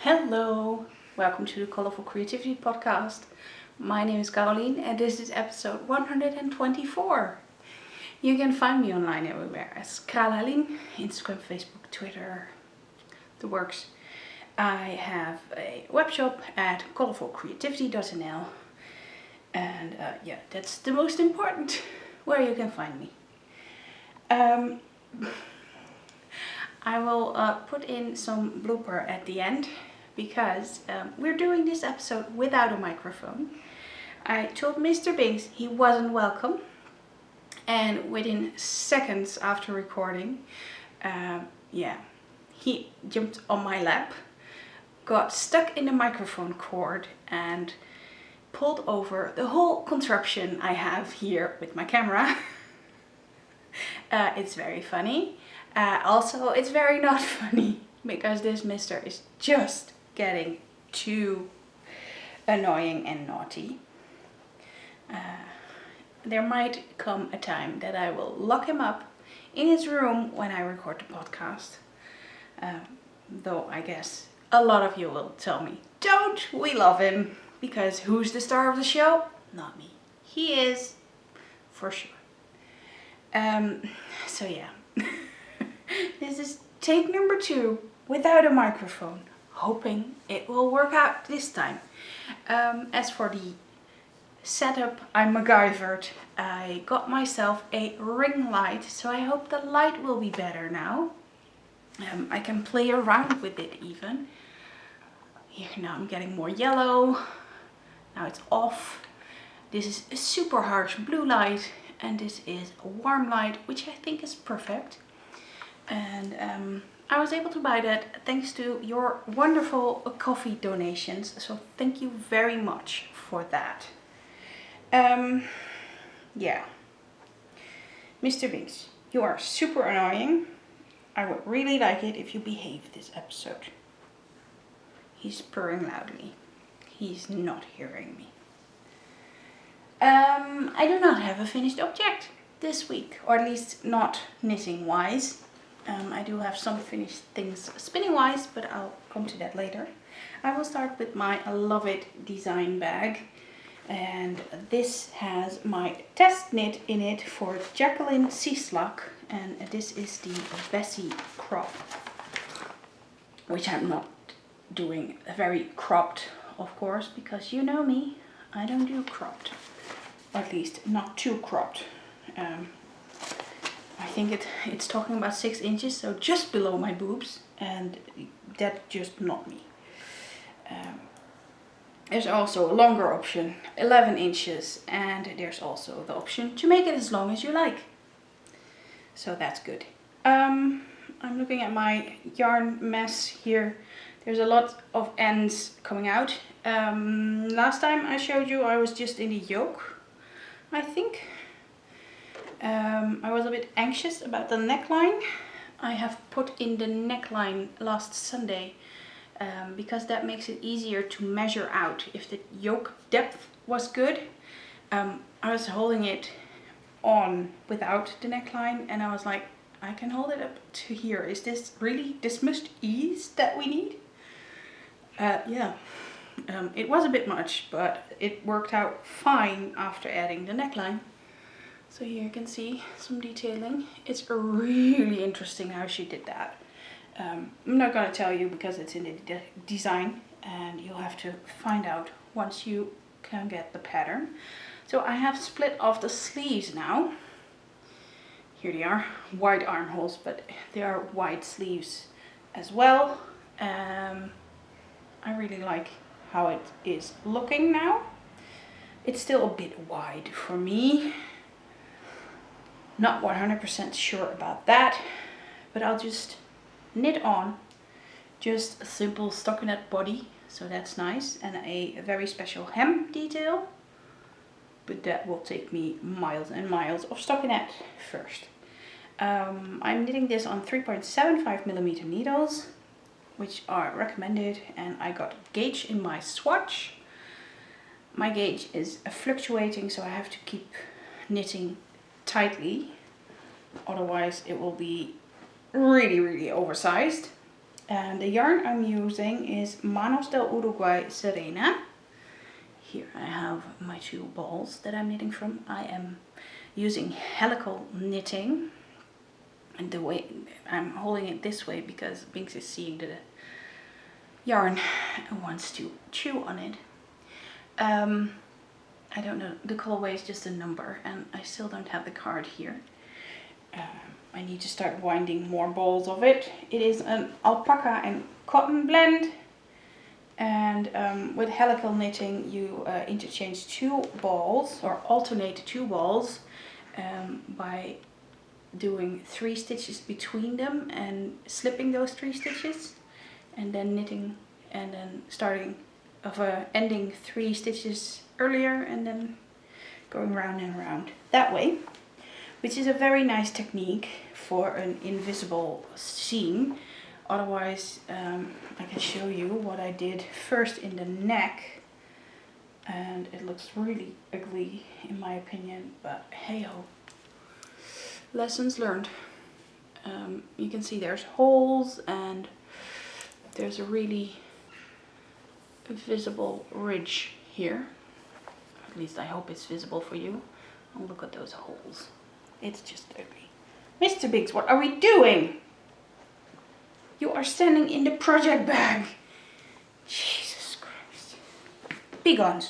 Hello, welcome to the Colourful Creativity podcast. My name is Carolien and this is episode 124. You can find me online everywhere as Carolien, Instagram, Facebook, Twitter, the works. I have a web shop at colourfulcreativity.nl and that's the most important where you can find me. I will put in some blooper at the end because we're doing this episode without a microphone. I told Mr. Binks he wasn't welcome, and within seconds after recording, he jumped on my lap, got stuck in the microphone cord and pulled over the whole contraption I have here with my camera. It's very funny. Also, it's very not funny because this mister is just getting too annoying and naughty. There might come a time that I will lock him up in his room when I record the podcast. Though I guess a lot of you will tell me, don't, we love him. Because who's the star of the show? Not me. He is, for sure. So yeah. This is take number 2 without a microphone, hoping it will work out this time. As for the setup, I MacGyvered. I got myself a ring light, so I hope the light will be better now. I can play around with it even. Here now I'm getting more yellow. Now it's off. This is a super harsh blue light and this is a warm light, which I think is perfect. And I was able to buy that thanks to your wonderful coffee donations. So thank you very much for that. Yeah. Mr. Binks, you are super annoying. I would really like it if you behave this episode. He's purring loudly. He's not hearing me. I do not have a finished object this week, or at least not knitting wise. I do have some finished things spinning wise, but I'll come to that later. I will start with my Love It design bag. And this has my test knit in it for Jacqueline Cieslak. And this is the Bessie crop, which I'm not doing very cropped, of course, because you know me, I don't do cropped, or at least not too cropped. I think it's talking about 6 inches, so just below my boobs, and that's just not me. There's also a longer option, 11 inches, and there's also the option to make it as long as you like. So that's good. I'm looking at my yarn mess here. There's a lot of ends coming out. Last time I showed you I was just in the yoke, I think. I was a bit anxious about the neckline. I have put in the neckline last Sunday because that makes it easier to measure out if the yoke depth was good. I was holding it on without the neckline and I was like, I can hold it up to here. Is this really this much ease that we need? It was a bit much, but it worked out fine after adding the neckline. So here you can see some detailing. It's really interesting how she did that. I'm not going to tell you because it's in the design and you'll have to find out once you can get the pattern. So I have split off the sleeves now. Here they are, wide armholes, but they are wide sleeves as well. I really like how it is looking now. It's still a bit wide for me. Not 100% sure about that, but I'll just knit on just a simple stockinette body, so that's nice, and a very special hem detail, but that will take me miles and miles of stockinette first. I'm knitting this on 3.75mm needles, which are recommended, and I got a gauge in my swatch. My gauge is fluctuating, so I have to keep knitting tightly, otherwise it will be really oversized. And the yarn I'm using is Manos del Uruguay Serena. Here I have my 2 balls that I'm knitting from. I am using helical knitting, and the way I'm holding it this way because Binks is seeing the yarn and wants to chew on it. I don't know, the colorway is just a number and I still don't have the card here. I need to start winding more balls of it. It is an alpaca and cotton blend, and with helical knitting you interchange 2 balls or alternate 2 balls by doing 3 stitches between them and slipping those 3 stitches, and then knitting and then starting of ending 3 stitches earlier and then going round and round that way, which is a very nice technique for an invisible seam. Otherwise I can show you what I did first in the neck, and it looks really ugly in my opinion, but hey ho, lessons learned. You can see there's holes and there's a really visible ridge here. At least I hope it's visible for you. Oh, look at those holes. It's just ugly. Mr. Biggs, what are we doing? You are standing in the project bag. Jesus Christ. Be gone.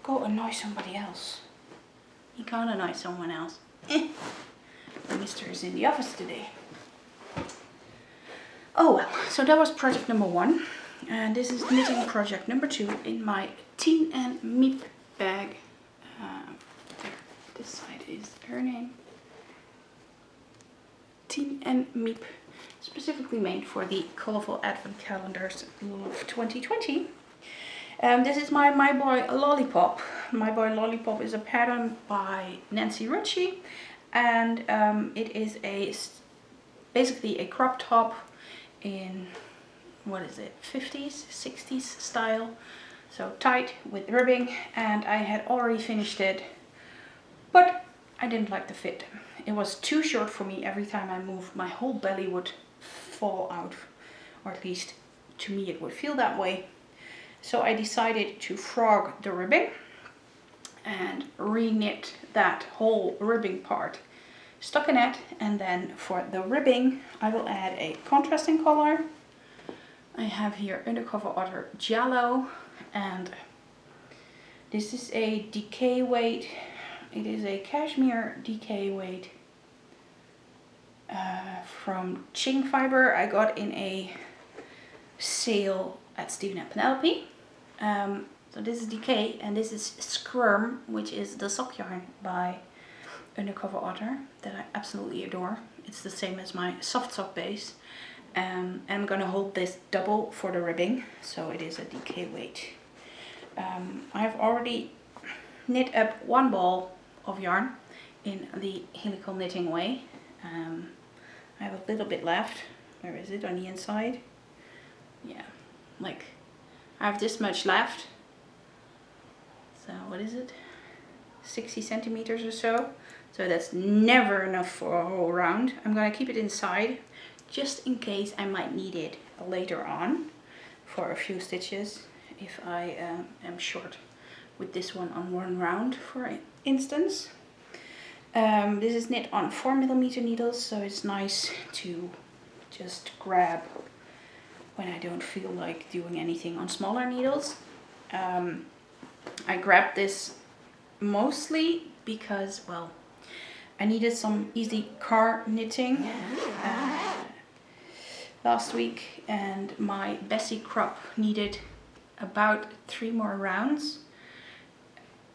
Go annoy somebody else. You can't annoy someone else. Mr. is in the office today. Oh well, so that was project number 1. And this is knitting project number 2 in my Teen and Miep bag. There, this side is her name. Teen and Miep, specifically made for the Colourful Advent Calendars of 2020. This is my Boy Lollipop. My Boy Lollipop is a pattern by Nancy Ricci, and it is basically a crop top in, what is it, 50s, 60s style. So tight with ribbing, and I had already finished it, but I didn't like the fit. It was too short for me. Every time I moved, my whole belly would fall out, or at least to me it would feel that way. So I decided to frog the ribbing and re-knit that whole ribbing part stockinette, and then for the ribbing I will add a contrasting color. I have here Undercover Otter Giallo, and this is a decay weight. It is a cashmere decay weight from Ching Fiber. I got in a sale at Stephen and Penelope. So this is decay, and this is Squirm, which is the sock yarn by Undercover Otter that I absolutely adore. It's the same as my soft sock base. And I'm going to hold this double for the ribbing, so it is a decay weight. I've already knit up 1 ball of yarn in the helical knitting way. I have a little bit left. Where is it? On the inside? Yeah, like I have this much left. So what is it? 60 centimeters or so. So that's never enough for a whole round. I'm going to keep it inside just in case I might need it later on for a few stitches if I am short with this one on 1 round, for instance. This is knit on 4mm needles, so it's nice to just grab when I don't feel like doing anything on smaller needles. I grabbed this mostly because, well, I needed some easy car knitting last week, and my Bessie crop needed about 3 more rounds,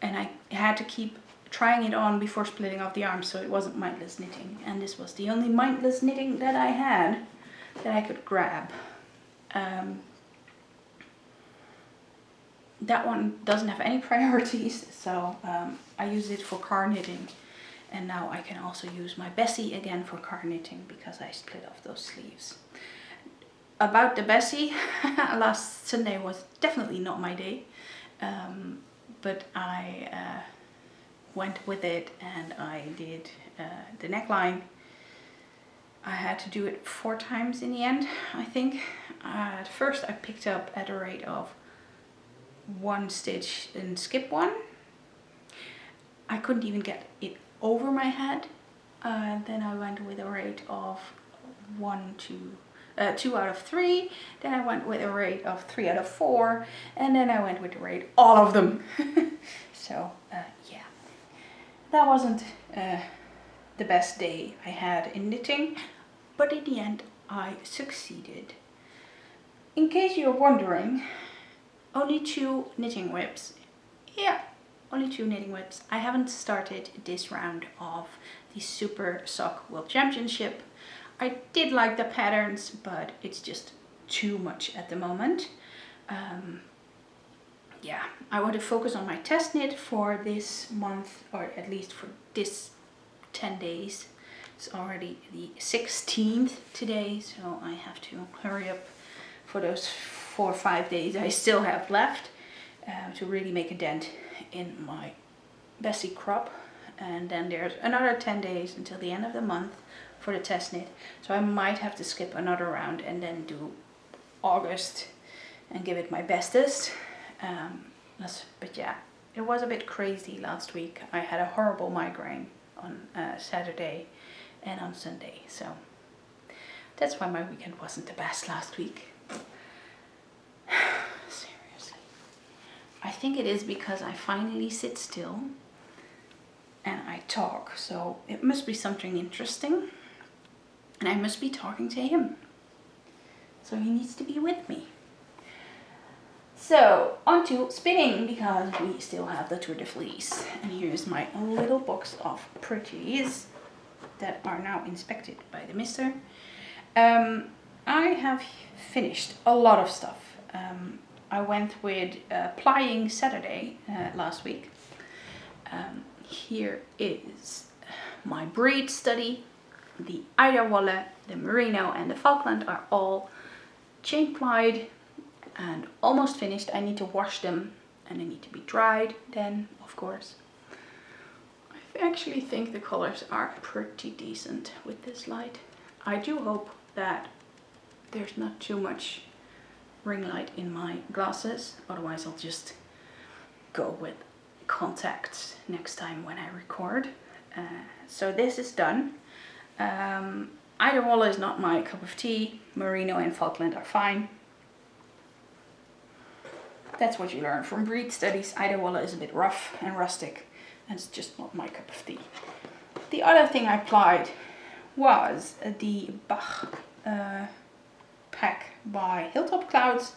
and I had to keep trying it on before splitting off the arms, so it wasn't mindless knitting, and this was the only mindless knitting that I had that I could grab. That one doesn't have any priorities, so I use it for car knitting, and now I can also use my Bessie again for car knitting because I split off those sleeves. About the Bessie, last Sunday was definitely not my day, but I went with it and I did the neckline. I had to do it 4 times in the end, I think. At first I picked up at a rate of 1 stitch and skip 1. I couldn't even get it over my head. Then I went with a rate of 2 out of 3. Then I went with a rate of 3 out of 4. And then I went with the rate all of them. So yeah, that wasn't the best day I had in knitting, but in the end I succeeded. In case you're wondering, only 2 knitting whips. Yeah, only 2 knitting whips. I haven't started this round of the Super Sock World Championship. I did like the patterns, but it's just too much at the moment. Yeah, I want to focus on my test knit for this month, or at least for this 10 days. It's already the 16th today, so I have to hurry up for those 4 or 5 days I still have left to really make a dent in my Bessie crop. And then there's another 10 days until the end of the month for the test knit, so I might have to skip another round and then do August and give it my bestest. But yeah, it was a bit crazy last week. I had a horrible migraine on Saturday and on Sunday, so that's why my weekend wasn't the best last week. Seriously, I think it is because I finally sit still and I talk, so it must be something interesting, and I must be talking to him, so he needs to be with me. So on to spinning, because we still have the Tour de Fleece, and here's my little box of pretties that are now inspected by the mister. I have finished a lot of stuff. I went with Plying Saturday last week. Here is my breed study. The Eiderwolle, the Merino and the Falkland are all chain plied and almost finished. I need to wash them and they need to be dried then, of course. I actually think the colors are pretty decent with this light. I do hope that there's not too much ring light in my glasses, otherwise I'll just go with contacts next time when I record. So this is done. Eiderwolle is not my cup of tea. Merino and Falkland are fine. That's what you learn from breed studies. Eiderwolle is a bit rough and rustic, and it's just not my cup of tea. The other thing I plied was the Bach pack by Hilltop Clouds,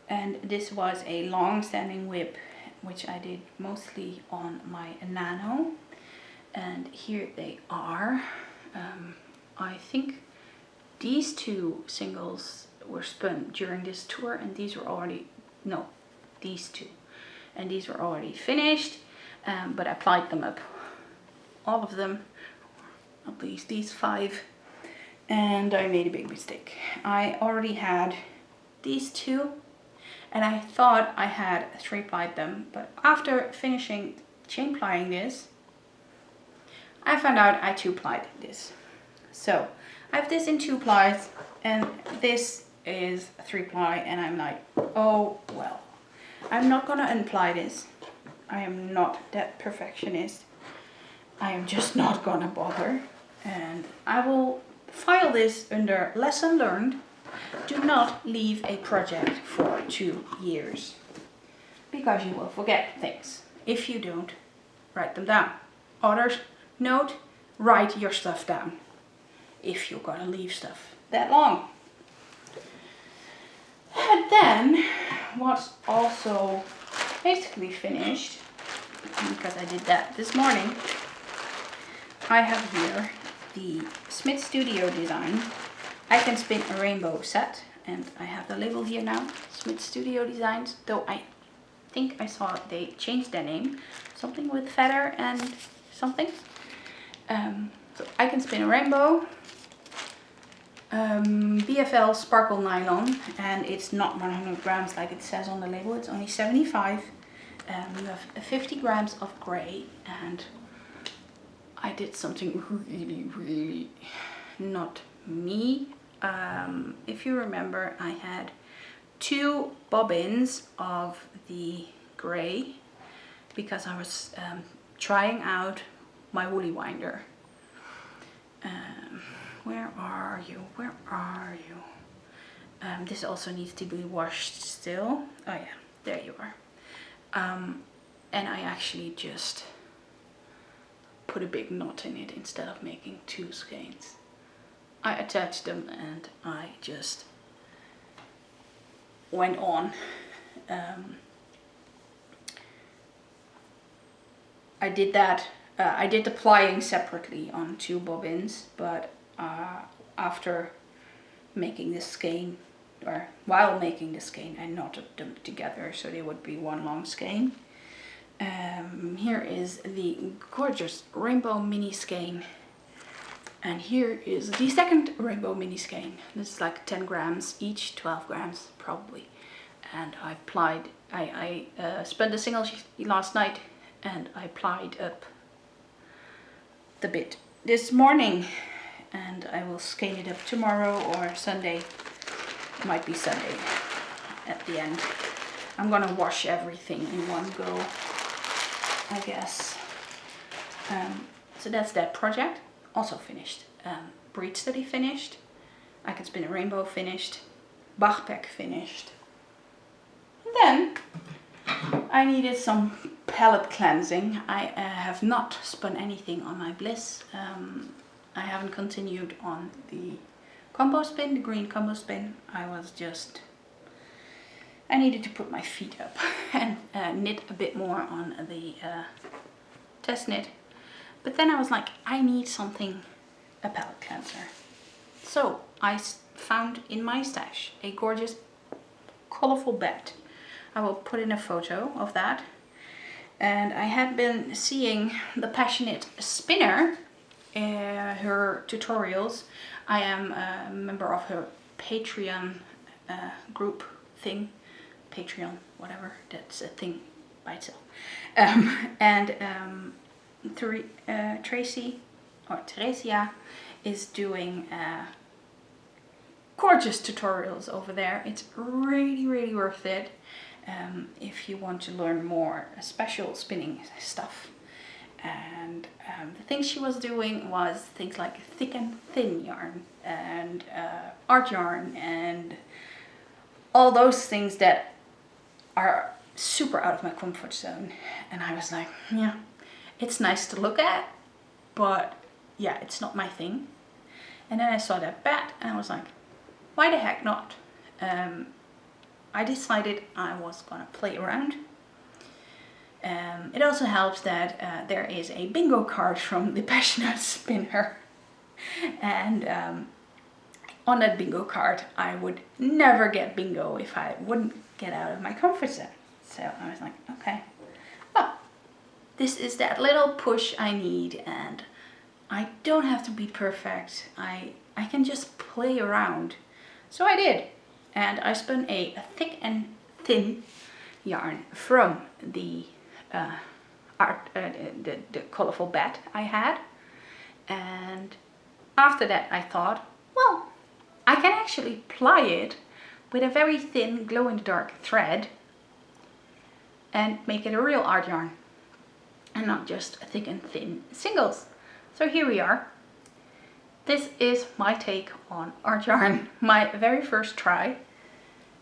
and this was a long-standing whip which I did mostly on my Nano, and here they are. I think these 2 singles were spun during this tour, and these were already, no, these 2, and these were already finished, but I plied them up, all of them, at least these 5, and I made a big mistake. I already had these 2, and I thought I had 3 plied them, but after finishing chain plying this, I found out I 2 plied this. So I have this in 2 plies, and this is 3 ply, and I'm like, oh well, I'm not gonna unply this. I am not that perfectionist. I am just not gonna bother, and I will file this under lesson learned. Do not leave a project for 2 years, because you will forget things if you don't write them down. Others note, write your stuff down if you're gonna leave stuff that long. And then what's also basically finished, because I did that this morning, I have here the Smith Studio Design I Can Spin a Rainbow set, and I have the label here now, Smith Studio Designs, though I think I saw they changed their name, something with feather and something. So I Can Spin a Rainbow, BFL Sparkle Nylon, and it's not 100 grams like it says on the label, it's only 75. You have 50 grams of grey, and I did something really not me. If you remember, I had 2 bobbins of the gray because I was trying out my woolly winder. Where are you? Where are you? This also needs to be washed still. Oh yeah, there you are. And I actually just put a big knot in it instead of making 2 skeins. I attached them and I just went on. I did that. I did the plying separately on 2 bobbins, but after making this skein, or while making the skein, I knotted them together so they would be one long skein. Here is the gorgeous rainbow mini skein, and here is the second rainbow mini skein. This is like 10 grams each, 12 grams probably. And I plied, I spun the single last night and I plied up the bit this morning, and I will skein it up tomorrow or Sunday. It might be Sunday at the end. I'm gonna wash everything in one go, I guess. So that's that project. Also finished. Breed study finished. I Can Spin a Rainbow finished. Backpack finished. And then I needed some palette cleansing. I have not spun anything on my Bliss. I haven't continued on the combo spin, the green combo spin. I needed to put my feet up and knit a bit more on the test knit. But then I was like, I need something, a palette cleanser. So I found in my stash a gorgeous colorful bat. I will put in a photo of that. And I had been seeing the Passionate Spinner, her tutorials. I am a member of her Patreon group thing. Patreon, whatever, that's a thing by itself. Tracy, or Theresia, is doing gorgeous tutorials over there. It's really, really worth it if you want to learn more special spinning stuff. And the things she was doing was things like thick and thin yarn and art yarn and all those things that are super out of my comfort zone. And I was like, yeah, it's nice to look at, but yeah, it's not my thing. And then I saw that bat and I was like, why the heck not? I decided I was gonna play around. It also helps that there is a bingo card from the Passionate Spinner. And on that bingo card, I would never get bingo if I wouldn't get out of my comfort zone. So I was like, okay, well, this is that little push I need, and I don't have to be perfect. I can just play around. So I did, and I spun a thick and thin yarn from the the colorful bat I had. And after that I thought, well, I can actually ply it with a very thin glow-in-the-dark thread and make it a real art yarn and not just thick and thin singles. So here we are. This is my take on art yarn, my very first try.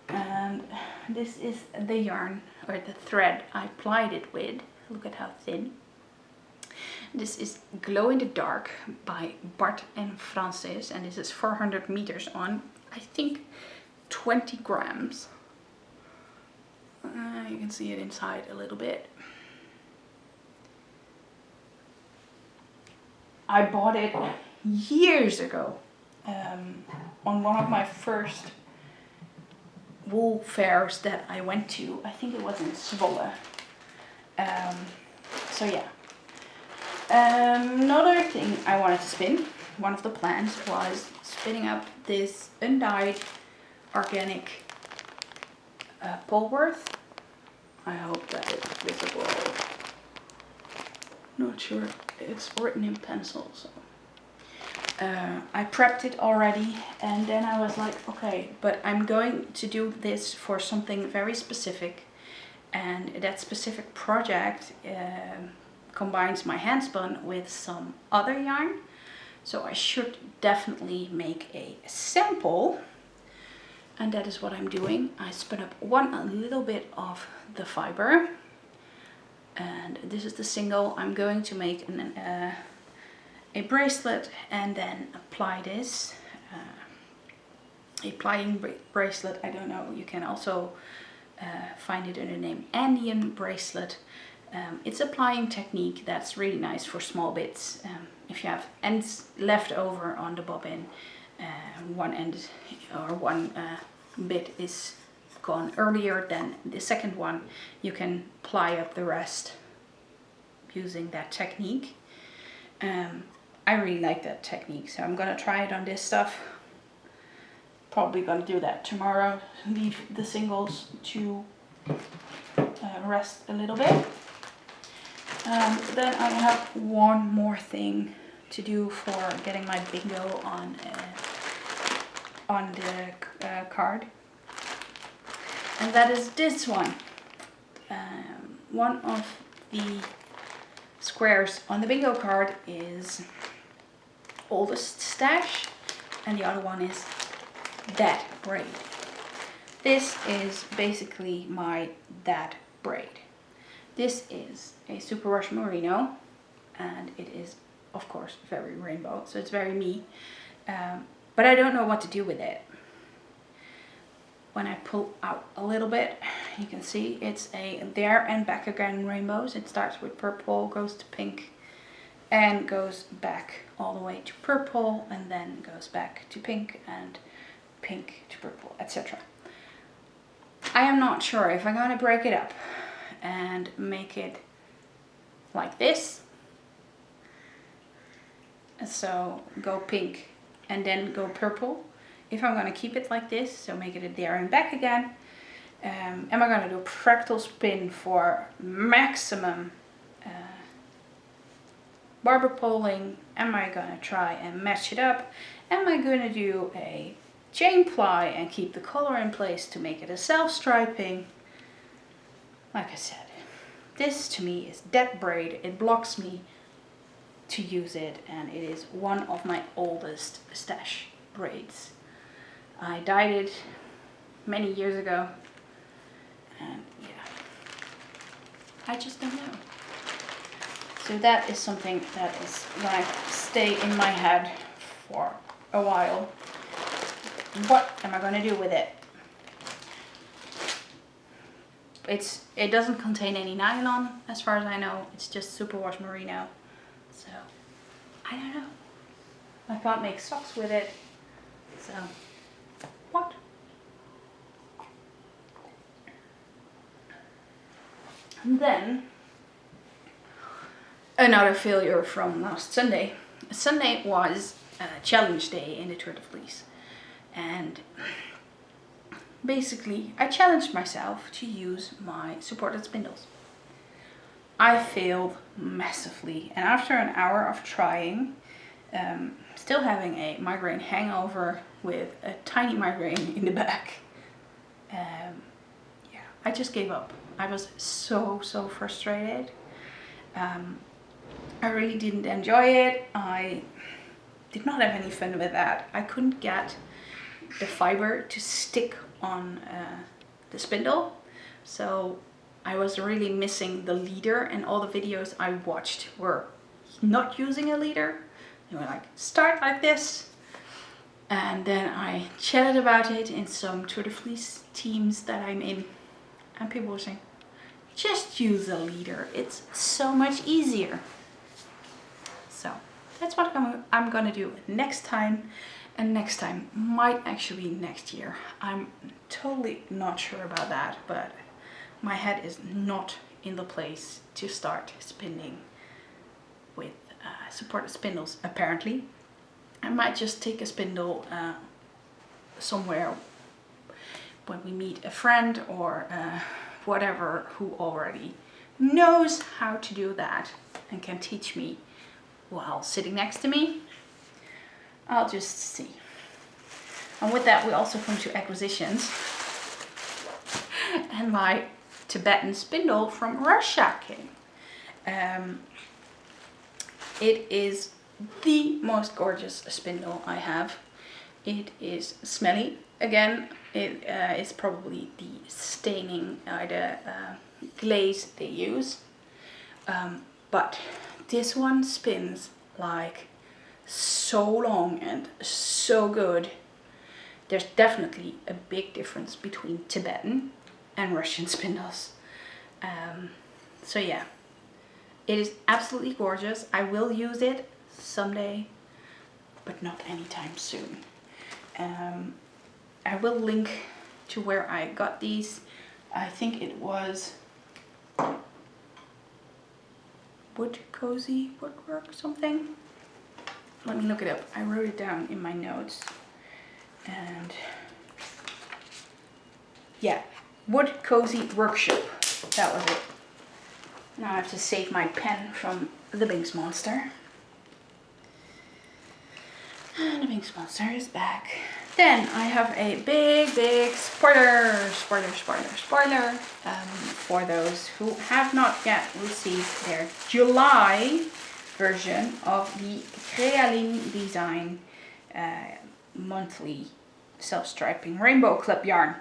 And this is the yarn, or the thread I plied it with. Look at how thin. This is Glow in the Dark by Bart and Francis, and this is 400 meters on, I think, 20 grams. You can see it inside a little bit. I bought it years ago on one of my first wool fairs that I went to. I think it was in Zwolle. So yeah. Another thing I wanted to spin, one of the plans, was spinning up this undyed organic Polwarth. I hope that it's visible. Not sure, it's written in pencil. So. I prepped it already, and then I was like, okay, but I'm going to do this for something very specific, and that specific project combines my hand spun with some other yarn, so I should definitely make a sample, and that is what I'm doing. I spun up a little bit of the fiber, and this is the single. I'm going to make a bracelet and then apply this. A plying bracelet, I don't know, you can also find it under the name Andean bracelet. It's a plying technique that's really nice for small bits. If you have ends left over on the bobbin, one end or one bit is gone earlier than the second one, you can ply up the rest using that technique. I really like that technique, so I'm gonna try it on this stuff. Probably gonna do that tomorrow. Leave the singles to rest a little bit. Then I have one more thing to do for getting my bingo on the card, and that is this one. One of the squares on the bingo card is oldest stash, and the other one is that braid. This is basically my that braid. This is a superwash merino, and it is of course very rainbow, so it's very me, but I don't know what to do with it. When I pull out a little bit, you can see it's a there and back again rainbows. It starts with purple, goes to pink, and goes back all the way to purple, and then goes back to pink, and pink to purple, etc. I am not sure if I'm gonna break it up and make it like this. So go pink and then go purple. If I'm gonna keep it like this, so make it a there and back again. Am I gonna do a fractal spin for maximum barber poling? Am I gonna try and match it up? Am I gonna do a chain ply and keep the color in place to make it a self-striping? Like I said, this to me is dead braid. It blocks me to use it, and it is one of my oldest stash braids. I dyed it many years ago, and yeah, I just don't know. So that is something that is going to stay in my head for a while. What am I going to do with it? It doesn't contain any nylon as far as I know. It's just superwash merino. So I don't know. I can't make socks with it. So what? And then another failure from last Sunday. Sunday was a challenge day in the Tour de Fleece, and basically I challenged myself to use my supported spindles. I failed massively, and after an hour of trying, still having a migraine hangover with a tiny migraine in the back, yeah, I just gave up. I was so frustrated. I really didn't enjoy it. I did not have any fun with that. I couldn't get the fiber to stick on the spindle, so I was really missing the leader, and all the videos I watched were not using a leader. They were like, start like this. And then I chatted about it in some Tour de Fleece teams that I'm in, and people were saying, just use a leader, it's so much easier. So that's what I'm gonna do next time, and next time might actually be next year. I'm totally not sure about that, but my head is not in the place to start spinning with supported spindles apparently. I might just take a spindle somewhere when we meet a friend or whatever who already knows how to do that and can teach me while sitting next to me. I'll just see. And with that we also come to acquisitions. And my Tibetan Spindle from Russia came. It is the most gorgeous spindle I have. It is smelly. Again, it is probably the staining or the glaze they use. But this one spins like so long and so good. There's definitely a big difference between Tibetan and Russian spindles. So yeah, it is absolutely gorgeous. I will use it someday, but not anytime soon. I will link to where I got these. I think it was Wood Cozy Woodwork something. Let me look it up. I wrote it down in my notes. And yeah, Wood Cozy Workshop. That was it. Now I have to save my pen from the Binks Monster. And the Binks Monster is back. Then I have a big spoiler for those who have not yet received their July version of the Carolien design monthly self-striping rainbow clip yarn.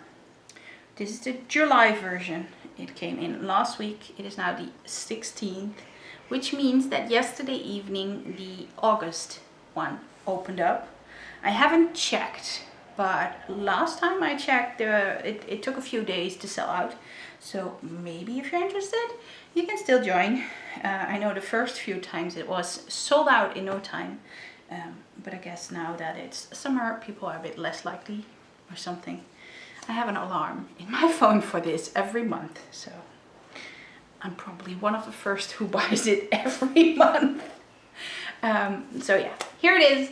This is the July version. It came in last week. It is now the 16th, which means that yesterday evening the August one opened up. I haven't checked, but last time I checked it took a few days to sell out. So maybe if you're interested, you can still join. I know the first few times it was sold out in no time. But I guess now that it's summer, people are a bit less likely or something. I have an alarm in my phone for this every month, so I'm probably one of the first who buys it every month. So yeah, here it is.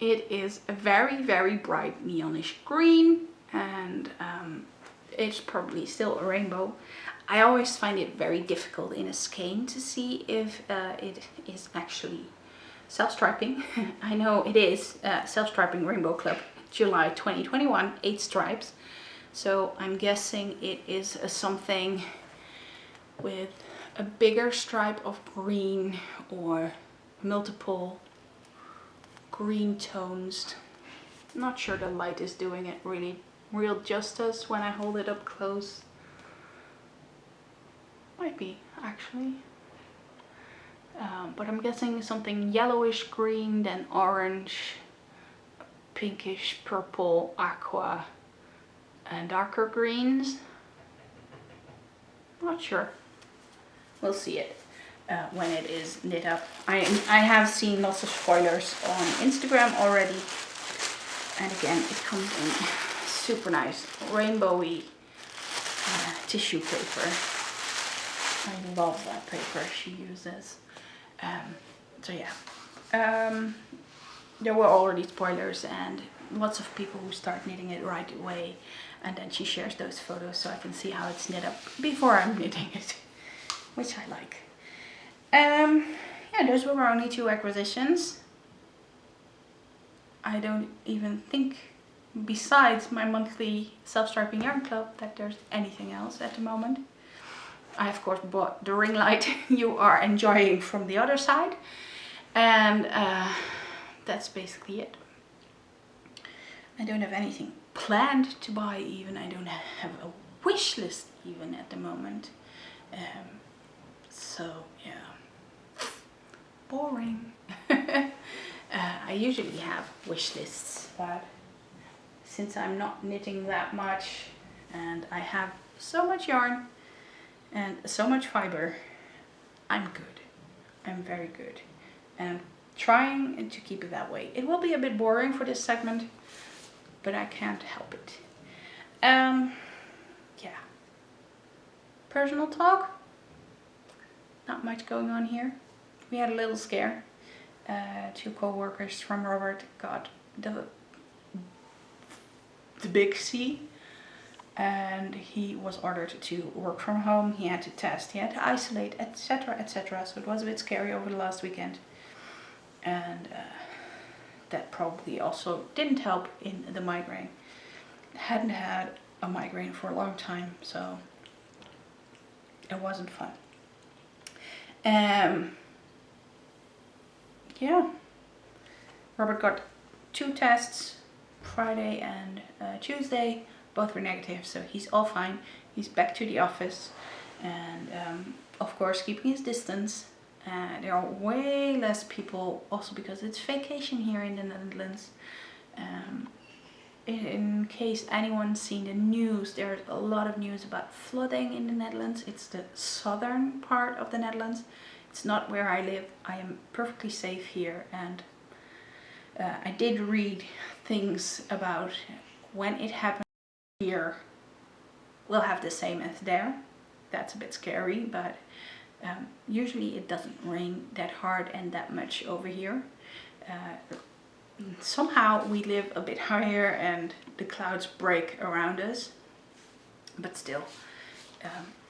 It is a very bright neonish green, and it's probably still a rainbow. I always find it very difficult in a skein to see if it is actually self-striping. I know it is self-striping rainbow club, July 2021, 8 stripes. So I'm guessing it is something with a bigger stripe of green or multiple green tones. I'm not sure the light is doing it real justice when I hold it up close. Might be actually, but I'm guessing something yellowish green, then orange, pinkish purple, aqua, and darker greens. Not sure. We'll see it when it is knit up. I have seen lots of spoilers on Instagram already, and again it comes in super nice rainbowy tissue paper. I love that paper she uses. So yeah, there were already spoilers and lots of people who start knitting it right away, and then she shares those photos so I can see how it's knit up before I'm knitting it, which I like. Yeah, those were my only 2 acquisitions. I don't even think, besides my monthly self-striping yarn club, that there's anything else at the moment. I of course bought the ring light you are enjoying from the other side, and that's basically it. I don't have anything planned to buy even. I don't have a wish list even at the moment. So yeah, boring. I usually have wish lists, but since I'm not knitting that much and I have so much yarn and so much fiber, I'm good. I'm very good, and I'm trying to keep it that way. It will be a bit boring for this segment, but I can't help it. Yeah. Personal talk. Not much going on here. We had a little scare. 2 co-workers from Robert got the big C, and he was ordered to work from home. He had to test, he had to isolate, etc, etc. So it was a bit scary over the last weekend. and that probably also didn't help in the migraine. Hadn't had a migraine for a long time, so it wasn't fun. Yeah, Robert got 2 tests, Friday and Tuesday. Both were negative, so he's all fine. He's back to the office, and of course keeping his distance. There are way less people, also because it's vacation here in the Netherlands. In case anyone's seen the news, there's a lot of news about flooding in the Netherlands. It's the southern part of the Netherlands. It's not where I live. I am perfectly safe here, and I did read things about when it happens here, we'll have the same as there. That's a bit scary, but usually it doesn't rain that hard and that much over here. Somehow we live a bit higher and the clouds break around us, but still,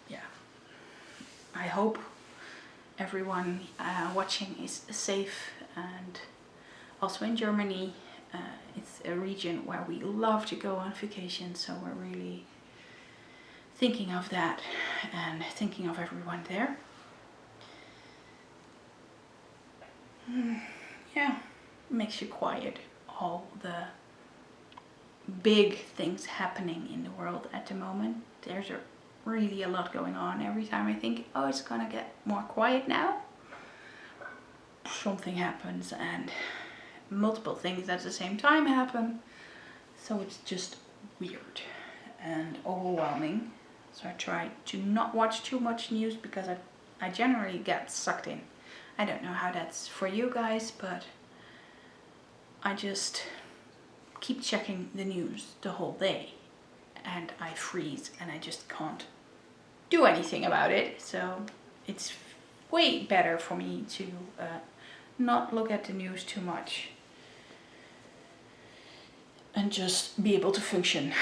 yeah, I hope everyone watching is safe. And also in Germany, it's a region where we love to go on vacation, so we're really thinking of that and thinking of everyone there. Yeah, makes you quiet, all the big things happening in the world at the moment. There's really a lot going on. Every time I think, oh, it's gonna get more quiet now, something happens, and multiple things at the same time happen. So it's just weird and overwhelming. So I try to not watch too much news because I generally get sucked in. I don't know how that's for you guys, but I just keep checking the news the whole day and I freeze and I just can't do anything about it. So it's way better for me to not look at the news too much and just be able to function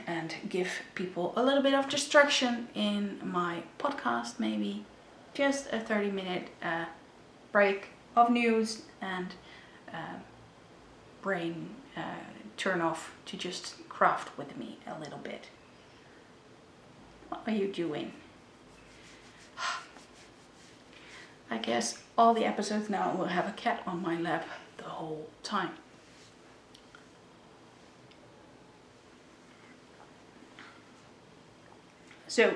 and give people a little bit of distraction in my podcast, maybe just a 30-minute break of news and brain turn off to just craft with me a little bit. What are you doing? I guess all the episodes now will have a cat on my lap the whole time. So,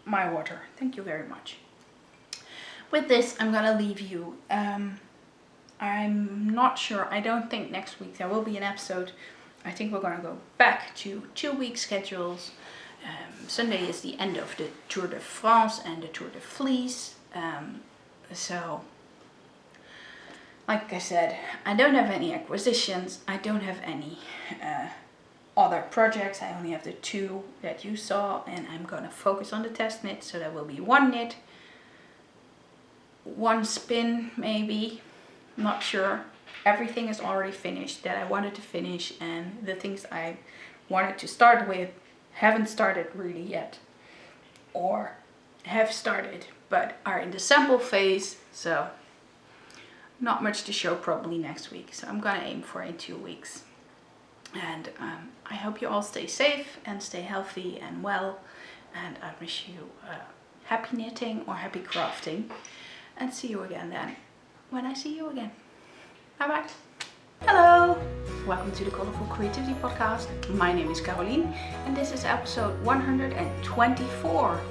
my water, thank you very much. With this, I'm gonna leave you. I'm not sure, I don't think next week there will be an episode. I think we're gonna go back to 2-week schedules. Sunday is the end of the Tour de France and the Tour de Vlies. So, like I said, I don't have any acquisitions. I don't have any other projects. I only have the 2 that you saw, and I'm gonna focus on the test knit. So there will be 1 knit, 1 spin maybe, not sure. Everything is already finished that I wanted to finish, and the things I wanted to start with haven't started really yet, or have started but are in the sample phase. So not much to show probably next week. So I'm gonna aim for in 2 weeks. And I hope you all stay safe and stay healthy and well. And I wish you happy knitting or happy crafting. And see you again then, when I see you again. Bye bye. Hello! Welcome to the Colourful Creativity podcast. My name is Carolien and this is episode 124.